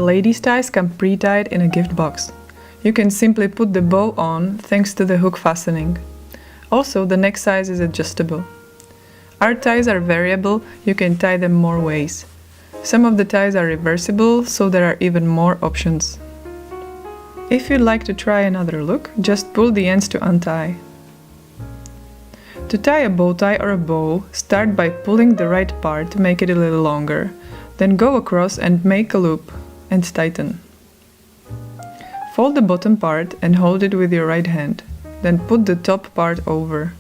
ladies' ties come pre-tied in a gift box. You can simply put the bow on thanks to the hook fastening. Also, the neck size is adjustable. Our ties are variable, you can tie them more ways. Some of the ties are reversible, so there are even more options. If you'd like to try another look, just pull the ends to untie. To tie a bow tie or a bow, start by pulling the right part to make it a little longer. Then go across and make a loop and tighten. Fold the bottom part and hold it with your right hand. Then put the top part over.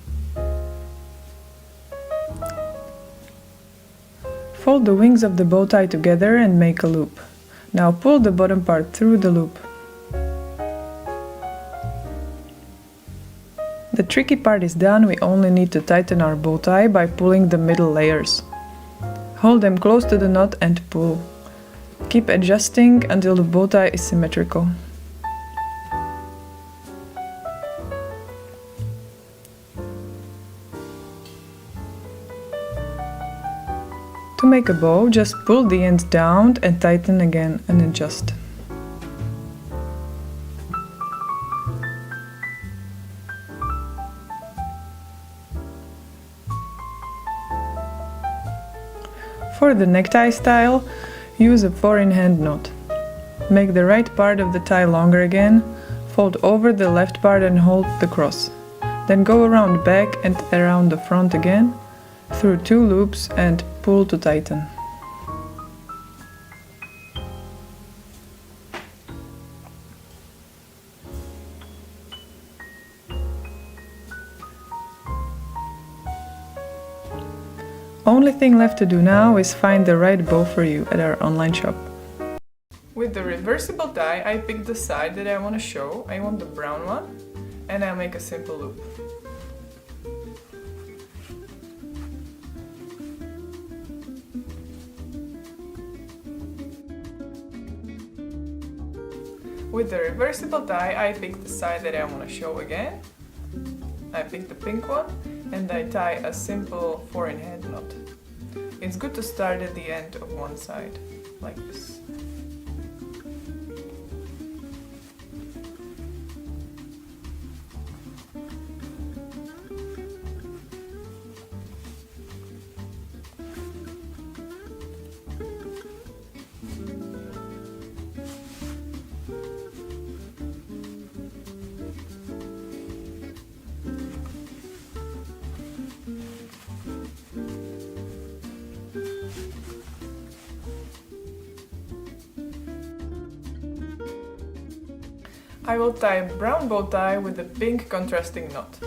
Fold the wings of the bow tie together and make a loop. Now pull the bottom part through the loop. The tricky part is done, we only need to tighten our bow tie by pulling the middle layers. Hold them close to the knot and pull. Keep adjusting until the bow tie is symmetrical. To make a bow, just pull the ends down and tighten again and adjust. For the necktie style, use a 4-in-hand knot. Make the right part of the tie longer again, fold over the left part and hold the cross. Then go around back and around the front again, through 2 loops and pull to tighten. Only thing left to do now is find the right bow for you at our online shop. With the reversible die, I picked the side that I want to show. I want the brown one, and I'll make a simple loop. With the reversible die, I picked the side that I want to show again. I picked the pink one and I tie a simple 4-in-hand knot. It's good to start at the end of one side, like this. I will tie a brown bow tie with a pink contrasting knot.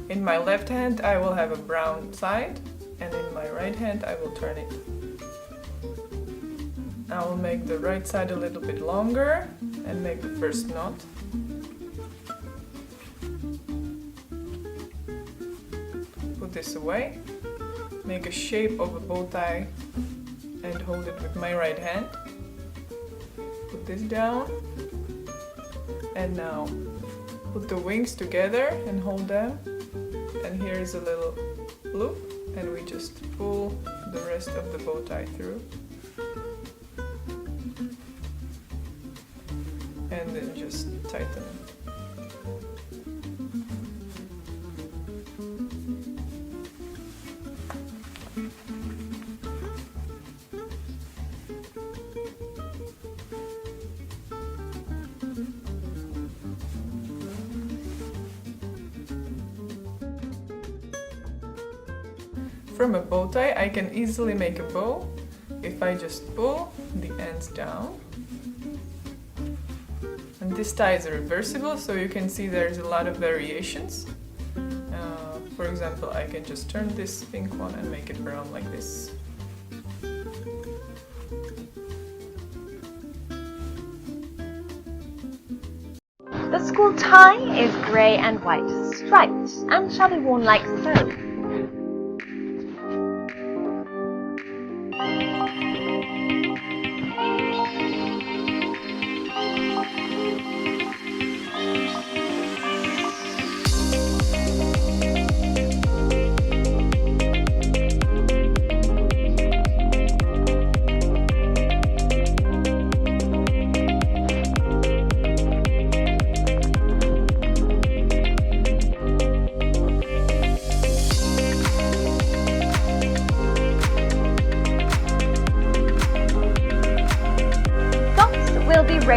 In my left hand I will have a brown side, and in my right hand I will turn it. I will make the right side a little bit longer and make the first knot. Put this away, make a shape of a bow tie and hold it with my right hand. Put this down. And now put the wings together and hold them, and here is a little loop, and we just pull the rest of the bow tie through, and then just tighten it. From a bow tie I can easily make a bow if I just pull the ends down. And this tie is reversible, so you can see there's a lot of variations. For example, I can just turn this pink one and make it brown like this. The school tie is grey and white, striped, and shall be worn like so.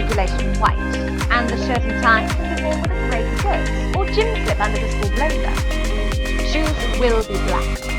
regulation white, and the shirt and tie can be worn with a grey skirt or gym slip under the school blazer. Shoes will be black.